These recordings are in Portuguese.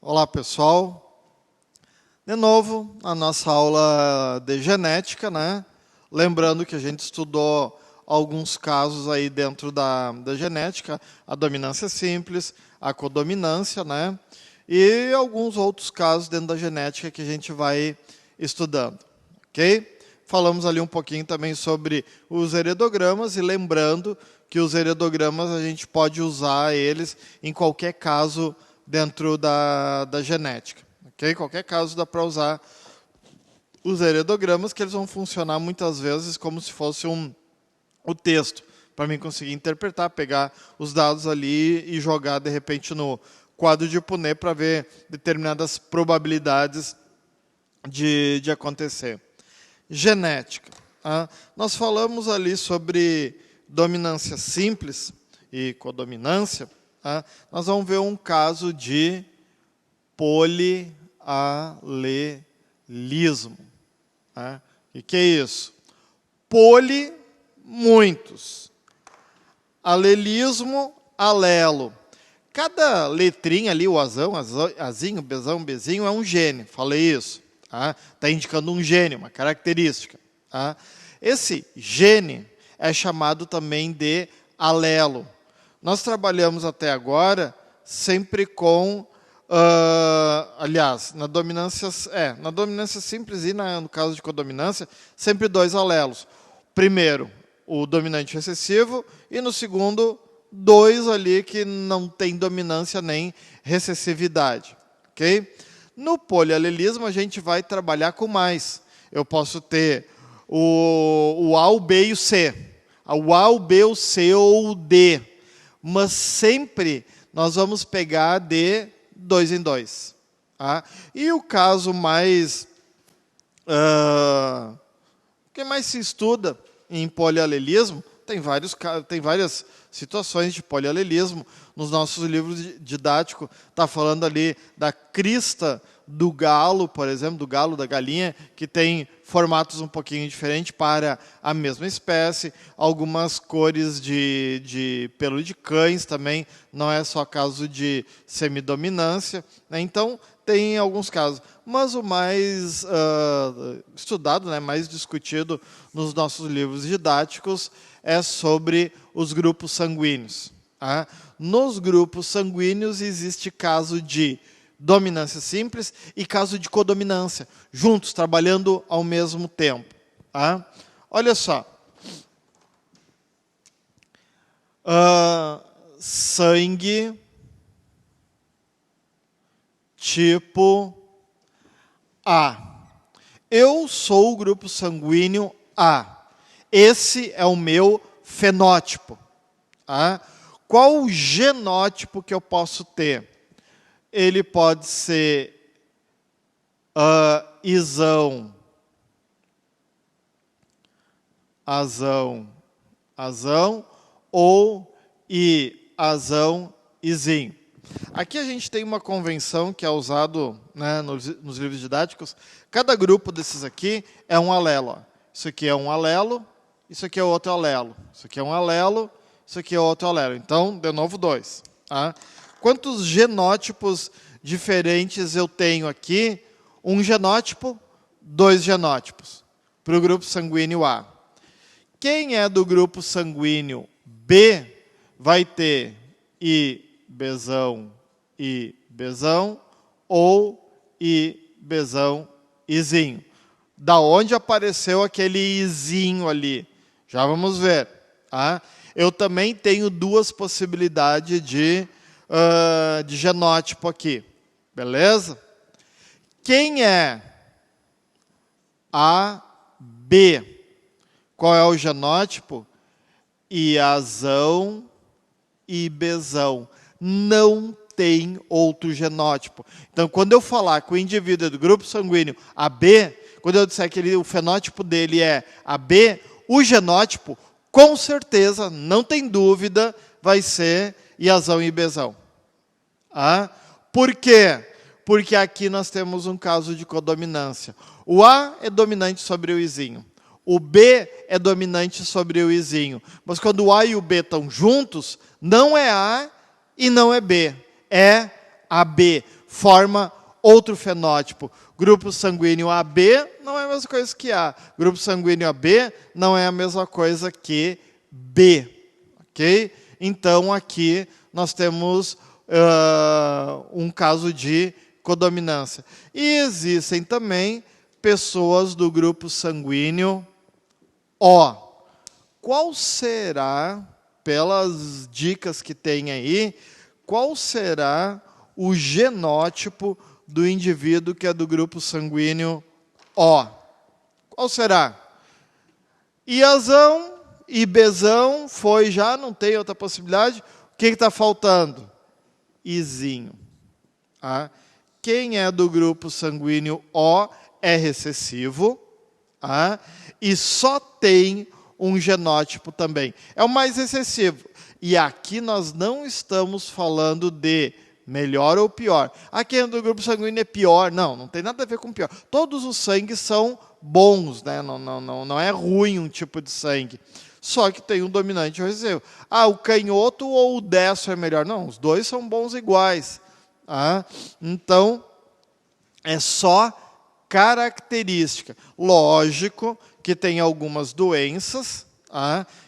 Olá, pessoal. De novo, a nossa aula de genética, né? Lembrando que a gente estudou alguns casos aí dentro da genética, a dominância simples, a codominância, né? E alguns outros casos dentro da genética que a gente vai estudando, ok? Falamos ali um pouquinho também sobre os heredogramas e lembrando que os heredogramas a gente pode usar eles em qualquer caso dentro da genética, ok? Qualquer caso dá para usar os heredogramas, que eles vão funcionar muitas vezes como se fosse o texto, para mim conseguir interpretar, pegar os dados ali e jogar de repente no quadro de Punnett para ver determinadas probabilidades de acontecer. Genética. Nós falamos ali sobre dominância simples e codominância. Nós vamos ver um caso de polialelismo. O que é isso? Poli, muitos. Alelismo, alelo. Cada letrinha ali, o azão, azinho, bezão, bezinho, é um gene. Falei isso. Está indicando um gene, uma característica. Esse gene é chamado também de alelo. Nós trabalhamos até agora sempre com, aliás, na dominância simples e no caso de codominância, sempre dois alelos. Primeiro, o dominante recessivo e no segundo, dois ali que não tem dominância nem recessividade. Ok? No polialelismo a gente vai trabalhar com mais. Eu posso ter o A, o B e o C. O A, o B, o C ou o D. Mas sempre nós vamos pegar de 2 em 2. E o caso mais que mais se estuda em polialelismo, tem várias situações de polialelismo. Nos nossos livros didáticos, está falando ali da crista do galo, por exemplo, do galo, da galinha, que tem formatos um pouquinho diferentes para a mesma espécie, algumas cores de pelo de cães também, não é só caso de semidominância, né? Então, tem alguns casos. Mas o mais estudado, né, mais discutido nos nossos livros didáticos é sobre os grupos sanguíneos. Nos grupos sanguíneos existe caso de dominância simples e caso de codominância, juntos, trabalhando ao mesmo tempo. Olha só. Sangue, tipo A. Eu sou o grupo sanguíneo A. Esse é o meu fenótipo. Qual o genótipo que eu posso ter? Ele pode ser isão, azão, ou azão, izinho. Aqui a gente tem uma convenção que é usado, né, nos livros didáticos. Cada grupo desses aqui é um alelo. Isso aqui é um alelo, isso aqui é outro alelo. Isso aqui é um alelo, isso aqui é outro alelo. Então, de novo, 2. Quantos genótipos diferentes eu tenho aqui? Um genótipo, 2 genótipos, para o grupo sanguíneo A. Quem é do grupo sanguíneo B vai ter IBzão, ou IBzão, Izinho. Da onde apareceu aquele Izinho ali? Já vamos ver. Eu também tenho 2 possibilidades de genótipo aqui. Beleza? Quem é AB? Qual é o genótipo? Iazão e Bzão. Não tem outro genótipo. Então, quando eu falar que o indivíduo é do grupo sanguíneo AB, quando eu disser que o fenótipo dele é AB, o genótipo, com certeza, não tem dúvida, vai ser Iazão e Bzão. Por quê? Porque aqui nós temos um caso de codominância. O A é dominante sobre o Izinho. O B é dominante sobre o Izinho. Mas quando o A e o B estão juntos, não é A e não é B. É AB. Forma outro fenótipo. Grupo sanguíneo AB não é a mesma coisa que A. Grupo sanguíneo AB não é a mesma coisa que B. Ok? Então, aqui nós temos um caso de codominância. E existem também pessoas do grupo sanguíneo O. Qual será, pelas dicas que tem aí, qual será o genótipo do indivíduo que é do grupo sanguíneo O? Qual será? Iazão, IBzão, foi já, não tem outra possibilidade. O que está faltando? Izinho. Quem é do grupo sanguíneo O é recessivo, e só tem um genótipo também. É o mais recessivo. E aqui nós não estamos falando de melhor ou pior. Quem é do grupo sanguíneo é pior. Não tem nada a ver com pior. Todos os sangues são bons, né? Não é ruim um tipo de sangue. Só que tem um dominante e um recessivo. O canhoto ou o destro é melhor? Não, os dois são bons iguais. Então, é só característica. Lógico que tem algumas doenças,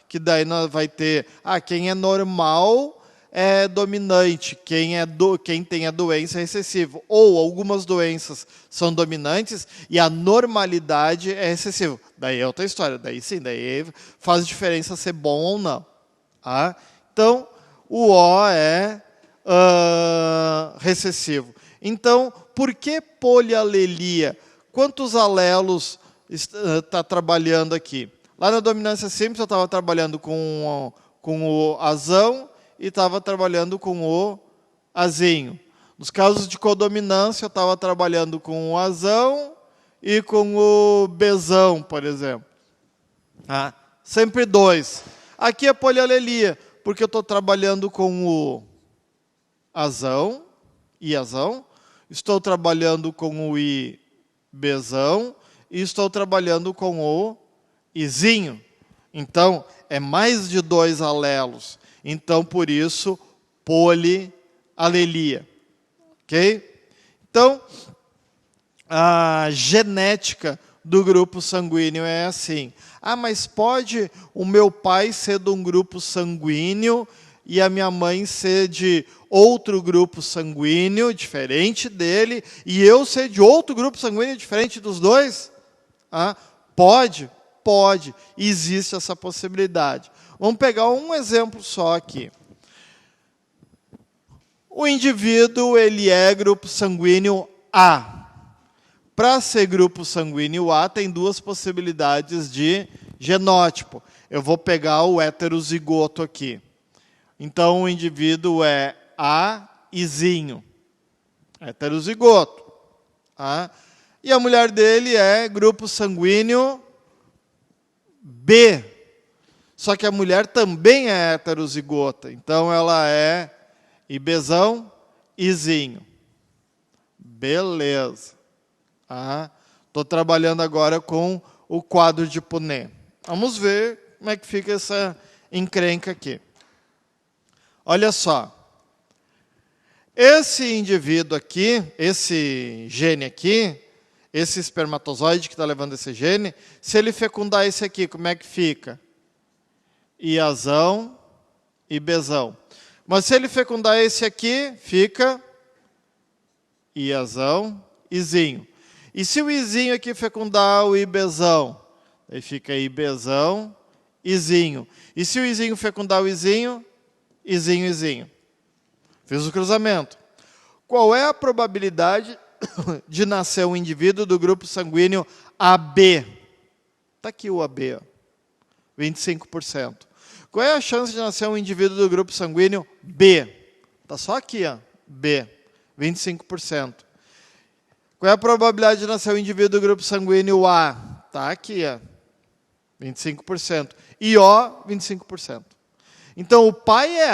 que daí vai ter, quem é normal é dominante, quem tem a doença é recessivo. Ou algumas doenças são dominantes e a normalidade é recessivo. Daí é outra história, daí sim, daí faz diferença ser bom ou não. Então, o O é recessivo. Então, por que polialelia? Quantos alelos está trabalhando aqui? Lá na dominância simples eu estava trabalhando com o azão e estava trabalhando com o azinho. Nos casos de codominância eu estava trabalhando com o azão e com o bezão, por exemplo. Sempre dois. Aqui é polialelia, porque eu estou trabalhando com o azão, iazão, estou trabalhando com o ibezão e estou trabalhando com o izinho. Então, é mais de 2 alelos. Então, por isso, polialelia. Ok? Então, a genética do grupo sanguíneo é assim. Mas pode o meu pai ser de um grupo sanguíneo e a minha mãe ser de outro grupo sanguíneo, diferente dele, e eu ser de outro grupo sanguíneo, diferente dos dois? Pode. Existe essa possibilidade. Vamos pegar um exemplo só aqui. O indivíduo, ele é grupo sanguíneo A. Para ser grupo sanguíneo A, tem 2 possibilidades de genótipo. Eu vou pegar o heterozigoto aqui. Então, o indivíduo é A-izinho, heterozigoto. E a mulher dele é grupo sanguíneo B. Só que a mulher também é heterozigota. Então, ela é IBzão, Izinho. Beleza. Estou trabalhando agora com o quadro de Punnett. Vamos ver como é que fica essa encrenca aqui. Olha só. Esse indivíduo aqui, esse gene aqui, esse espermatozoide que está levando esse gene, se ele fecundar esse aqui, como é que fica? Iazão e Bezão. Mas se ele fecundar esse aqui, fica Iazão, Izinho. E se o Izinho aqui fecundar o Ibezão, aí fica Ibezão, Izinho. E se o Izinho fecundar o Izinho, Izinho, Izinho. Fiz o cruzamento. Qual é a probabilidade de nascer um indivíduo do grupo sanguíneo AB? Está aqui o AB, 25%. Qual é a chance de nascer um indivíduo do grupo sanguíneo B? Está só aqui, B, 25%. Qual é a probabilidade de nascer um indivíduo do grupo sanguíneo A? Está aqui, 25%. E O, 25%. Então, o pai é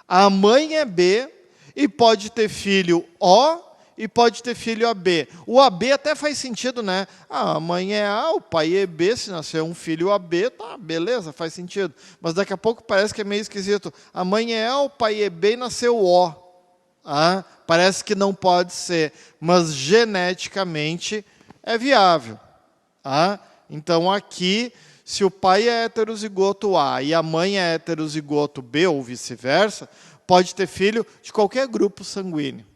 A mãe é B, e pode ter filho O e pode ter filho AB. O AB até faz sentido, né? A mãe é A, o pai é B, se nascer um filho AB, tá, beleza, faz sentido. Mas daqui a pouco parece que é meio esquisito. A mãe é A, o pai é B e nasceu O. Parece que não pode ser, mas geneticamente é viável. Então aqui, se o pai é heterozigoto A e a mãe é heterozigoto B, ou vice-versa, pode ter filho de qualquer grupo sanguíneo.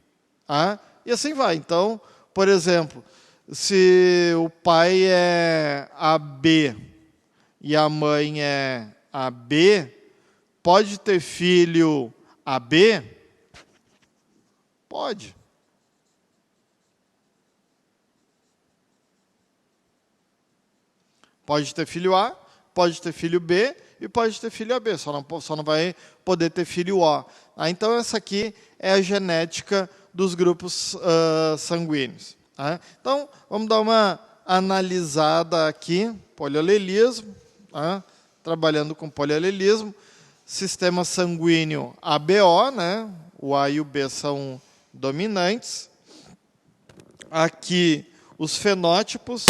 E assim vai. Então, por exemplo, se o pai é AB e a mãe é AB, pode ter filho AB? Pode. Pode ter filho A, pode ter filho B e pode ter filho AB, só não vai poder ter filho O. Então, essa aqui é a genética dos grupos sanguíneos. Então, vamos dar uma analisada aqui. Polialelismo, trabalhando com polialelismo. Sistema sanguíneo ABO, né? O A e o B são dominantes. Aqui, os fenótipos,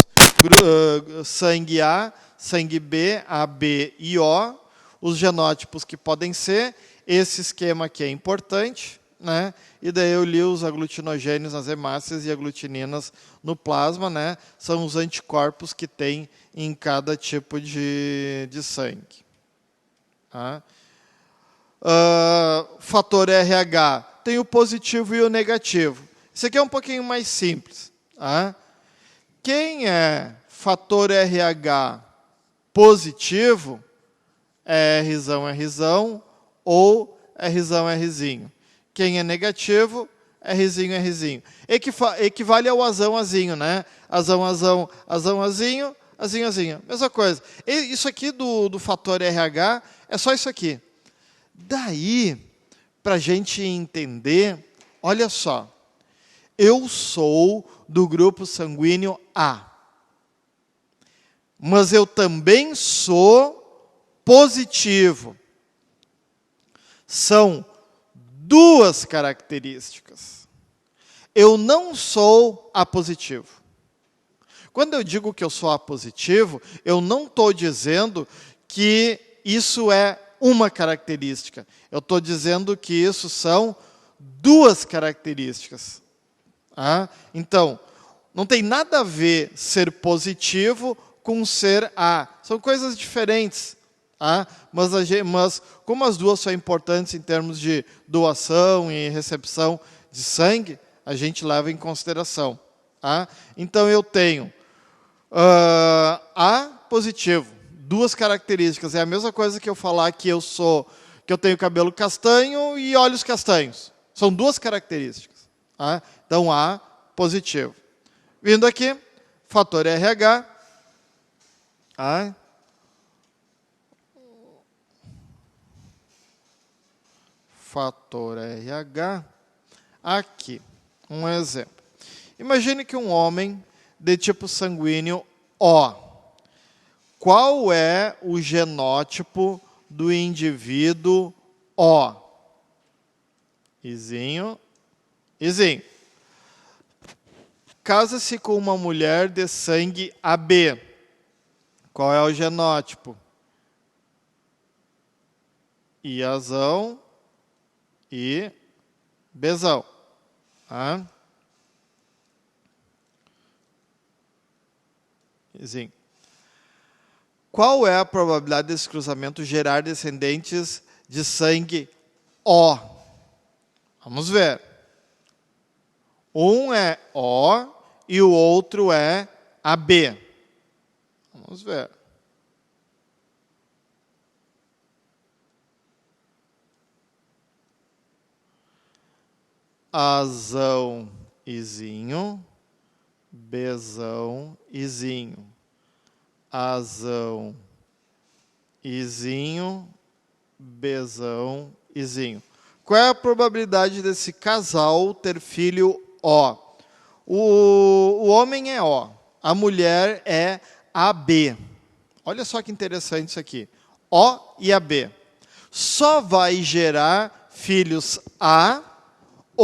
sangue A, sangue B, AB e O. Os genótipos que podem ser. Esse esquema aqui é importante, né? E daí eu li os aglutinogênios nas hemácias e aglutininas no plasma, né? São os anticorpos que tem em cada tipo de sangue. Fator RH tem o positivo e o negativo. Isso aqui é um pouquinho mais simples. Quem é fator RH positivo é Rzão, Rzão ou Rzão, Rzinho. Quem é negativo é Rzinho, Rzinho. Equivale ao azão, azinho, né? Azão, azão, azão, azinho, azinho, azinho. Mesma coisa. Isso aqui do fator RH é só isso aqui. Daí, para a gente entender, olha só. Eu sou do grupo sanguíneo A. Mas eu também sou positivo. São duas características. Eu não sou A positivo. Quando eu digo que eu sou A positivo, eu não estou dizendo que isso é uma característica. Eu estou dizendo que isso são duas características. Então, não tem nada a ver ser positivo com ser A. São coisas diferentes. Mas como as duas são importantes em termos de doação e recepção de sangue, a gente leva em consideração. Então eu tenho A positivo, duas características. É a mesma coisa que eu falar que eu tenho cabelo castanho e olhos castanhos. São duas características. Então A positivo. Vindo aqui, fator RH. Fator RH. Aqui, um exemplo. Imagine que um homem de tipo sanguíneo O. Qual é o genótipo do indivíduo O? Izinho, Izinho. Casa-se com uma mulher de sangue AB. Qual é o genótipo? Iazão e Bzão. Sim. Qual é a probabilidade desse cruzamento gerar descendentes de sangue O? Vamos ver. Um é O e o outro é AB. Vamos ver. Azão, Izinho. Bzão, Izinho. Azão, Izinho. Bzão, Izinho. Qual é a probabilidade desse casal ter filho O? O homem é O. A mulher é AB. Olha só que interessante isso aqui. O e AB. Só vai gerar filhos A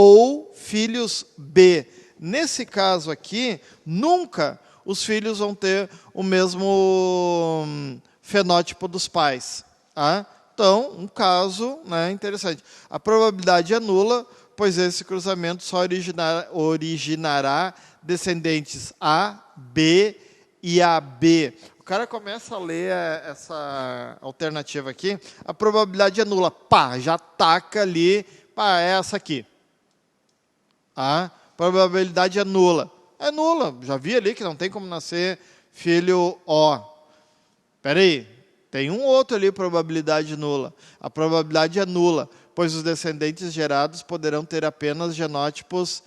ou filhos B. Nesse caso aqui, nunca os filhos vão ter o mesmo fenótipo dos pais. Tá? Então, um caso, né, interessante. A probabilidade é nula, pois esse cruzamento só originará descendentes A, B e AB. O cara começa a ler essa alternativa aqui, a probabilidade é nula. Pá, já taca ali, pá, é essa aqui. A probabilidade é nula. É nula, já vi ali que não tem como nascer filho O. Espera aí, tem um outro ali, probabilidade nula. A probabilidade é nula, pois os descendentes gerados poderão ter apenas genótipos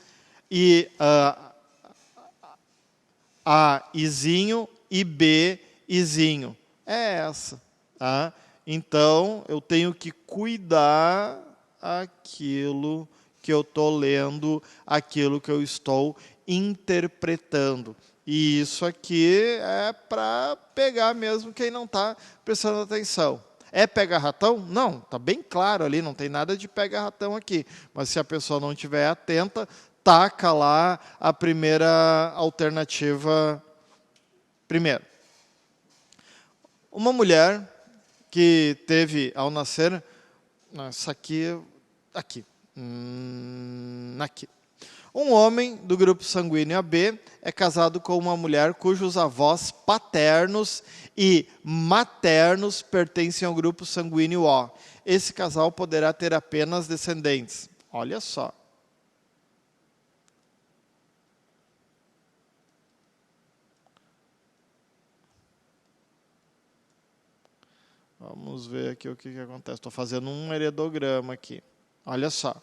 A izinho e B izinho. É essa. Tá? Então, eu tenho que cuidar aquilo que eu estou lendo, aquilo que eu estou interpretando. E isso aqui é para pegar mesmo quem não está prestando atenção. É pega-ratão? Não, está bem claro ali, não tem nada de pega-ratão aqui. Mas se a pessoa não estiver atenta, taca lá a primeira alternativa primeiro. Uma mulher que teve ao nascer, essa aqui, aqui. Um homem do grupo sanguíneo AB é casado com uma mulher cujos avós paternos e maternos pertencem ao grupo sanguíneo O. Esse casal poderá ter apenas descendentes. Olha só. Vamos ver aqui o que acontece. Estou fazendo um heredograma aqui. Olha só.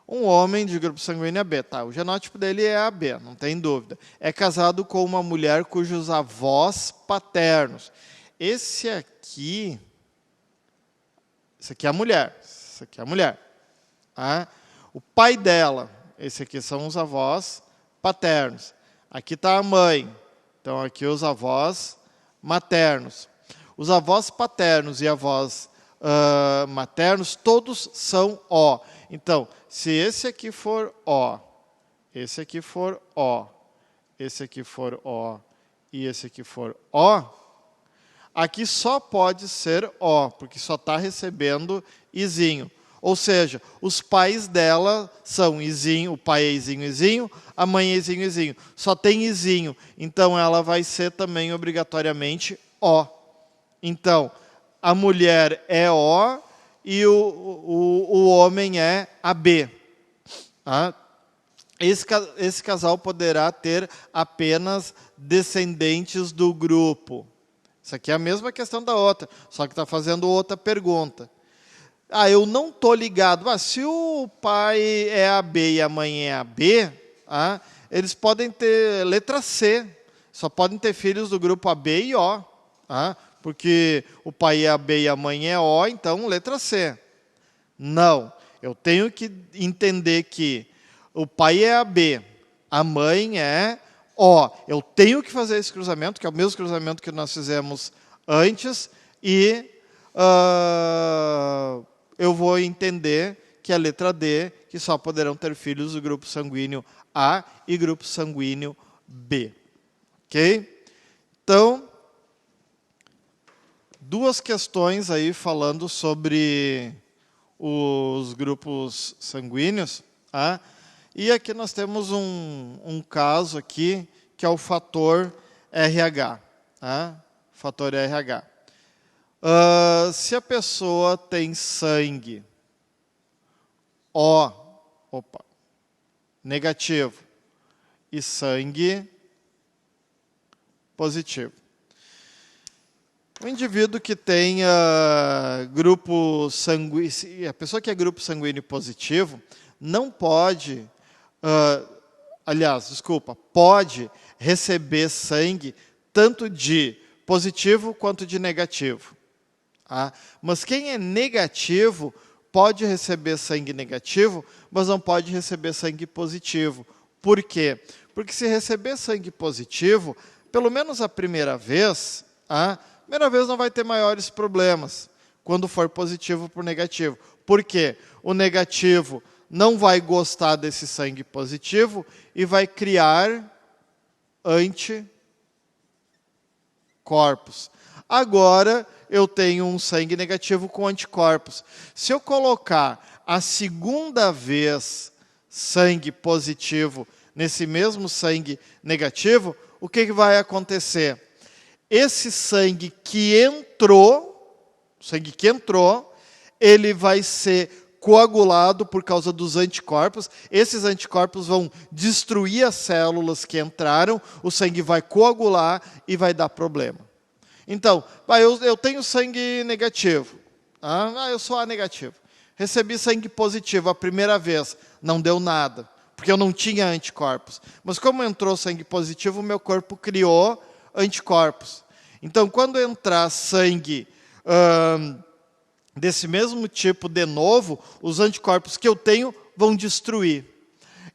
Um homem de grupo sanguíneo AB, tá? O genótipo dele é AB, não tem dúvida. É casado com uma mulher cujos avós paternos. Esse aqui é a mulher. Esse aqui é a mulher. Tá? O pai dela, esse aqui são os avós paternos. Aqui está a mãe. Então, aqui os avós maternos. Os avós paternos e avós maternos, todos são O. Então, se esse aqui for O, esse aqui for O, esse aqui for O e esse aqui for O, aqui só pode ser O, porque só está recebendo izinho. Ou seja, os pais dela são izinho, o pai é izinho, izinho, a mãe é izinho, izinho. Só tem izinho, então ela vai ser também obrigatoriamente O. Então, a mulher é O e o homem é AB. Tá? Esse casal poderá ter apenas descendentes do grupo. Isso aqui é a mesma questão da outra, só que está fazendo outra pergunta. Eu não estou ligado. Se o pai é AB e a mãe é AB, eles podem ter letra C. Só podem ter filhos do grupo AB e O. Porque o pai é AB e a mãe é O, então letra C. Não, eu tenho que entender que o pai é AB, a mãe é O. Eu tenho que fazer esse cruzamento, que é o mesmo cruzamento que nós fizemos antes, e eu vou entender que a letra D, que só poderão ter filhos do grupo sanguíneo A e grupo sanguíneo B. Ok? Então, duas questões aí falando sobre os grupos sanguíneos. E aqui nós temos um caso aqui, que é o fator RH. Fator RH. Se a pessoa tem sangue O, negativo, e sangue positivo. O indivíduo que tenha grupo sanguíneo, a pessoa que é grupo sanguíneo positivo, não pode, pode receber sangue tanto de positivo quanto de negativo. Mas quem é negativo pode receber sangue negativo, mas não pode receber sangue positivo. Por quê? Porque se receber sangue positivo, pelo menos a primeira vez não vai ter maiores problemas quando for positivo por negativo. Por quê? O negativo não vai gostar desse sangue positivo e vai criar anticorpos. Agora, eu tenho um sangue negativo com anticorpos. Se eu colocar a segunda vez sangue positivo nesse mesmo sangue negativo, o que vai acontecer? Esse sangue que entrou, ele vai ser coagulado por causa dos anticorpos. Esses anticorpos vão destruir as células que entraram, o sangue vai coagular e vai dar problema. Então, eu tenho sangue negativo. Eu sou A negativo. Recebi sangue positivo a primeira vez, não deu nada, porque eu não tinha anticorpos. Mas como entrou sangue positivo, o meu corpo criou anticorpos. Então, quando entrar sangue desse mesmo tipo de novo, os anticorpos que eu tenho vão destruir.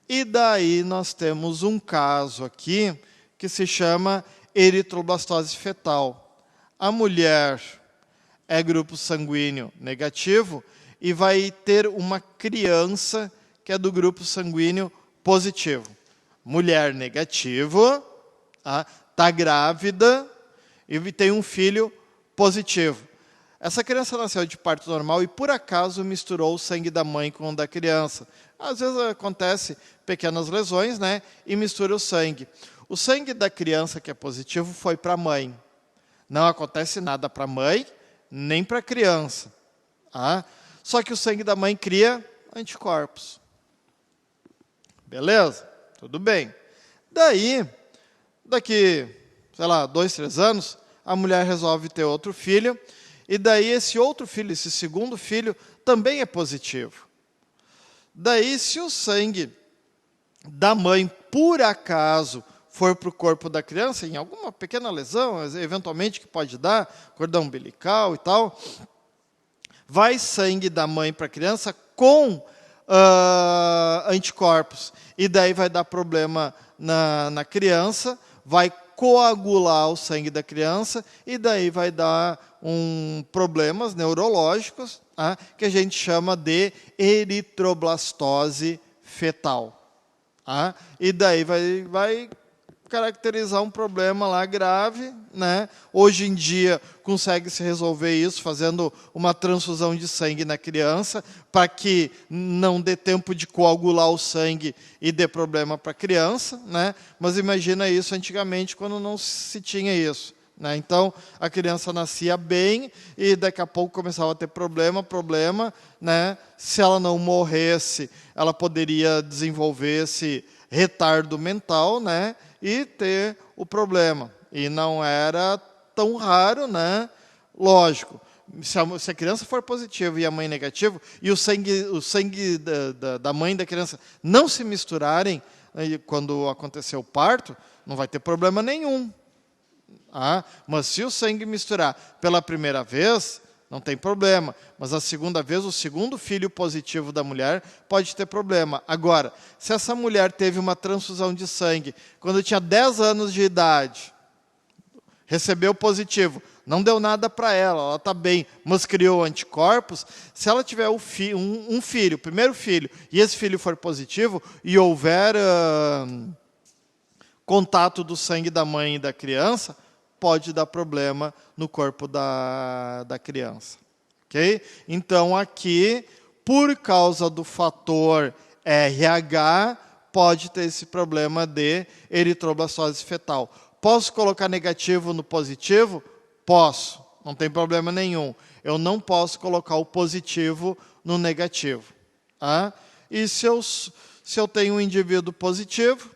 E daí nós temos um caso aqui que se chama eritroblastose fetal. A mulher é grupo sanguíneo negativo e vai ter uma criança que é do grupo sanguíneo positivo. Mulher negativa, está grávida e tem um filho positivo. Essa criança nasceu de parto normal e, por acaso, misturou o sangue da mãe com o da criança. Às vezes acontece pequenas lesões, né? E mistura o sangue. O sangue da criança que é positivo foi para a mãe. Não acontece nada para a mãe, nem para a criança. Só que o sangue da mãe cria anticorpos. Beleza? Tudo bem. Daqui, 2, 3 anos, a mulher resolve ter outro filho, e daí esse outro filho, esse segundo filho, também é positivo. Daí, se o sangue da mãe, por acaso, for para o corpo da criança, em alguma pequena lesão, eventualmente que pode dar, cordão umbilical e tal, vai sangue da mãe para a criança com anticorpos. E daí vai dar problema na criança, vai coagular o sangue da criança, e daí vai dar problemas neurológicos, que a gente chama de eritroblastose fetal. E daí vai caracterizar um problema lá grave, né? Hoje em dia consegue-se resolver isso fazendo uma transfusão de sangue na criança para que não dê tempo de coagular o sangue e dê problema para a criança, né? Mas imagina isso antigamente quando não se tinha isso, né? Então a criança nascia bem e daqui a pouco começava a ter problema, né? Se ela não morresse, ela poderia desenvolver esse retardo mental, né? E ter o problema. E não era tão raro, né? Lógico, se a criança for positiva e a mãe negativa, e o sangue da mãe da criança não se misturarem, quando acontecer o parto, não vai ter problema nenhum. Mas se o sangue misturar pela primeira vez, não tem problema. Mas a segunda vez, o segundo filho positivo da mulher pode ter problema. Agora, se essa mulher teve uma transfusão de sangue quando tinha 10 anos de idade, recebeu positivo, não deu nada para ela está bem, mas criou anticorpos, se ela tiver um filho, o primeiro filho, e esse filho for positivo, e houver contato do sangue da mãe e da criança, pode dar problema no corpo da criança. Okay? Então, aqui, por causa do fator RH, pode ter esse problema de eritroblastose fetal. Posso colocar negativo no positivo? Posso, não tem problema nenhum. Eu não posso colocar o positivo no negativo. E se eu tenho um indivíduo positivo,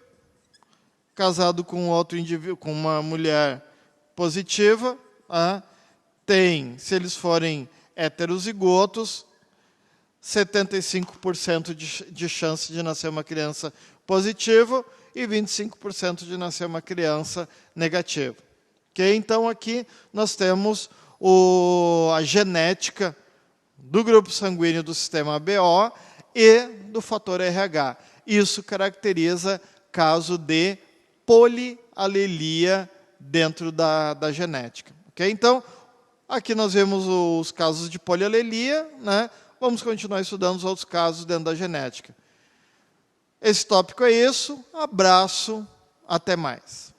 casado com outro indivíduo, com uma mulher positiva, se eles forem heterozigotos, 75% de chance de nascer uma criança positiva e 25% de nascer uma criança negativa. Okay? Então, aqui nós temos a genética do grupo sanguíneo do sistema BO e do fator RH. Isso caracteriza caso de polialelia dentro da genética. Okay? Então, aqui nós vemos os casos de polialelia, né? vamos continuar estudando os outros casos dentro da genética. Esse tópico é isso. Abraço, até mais.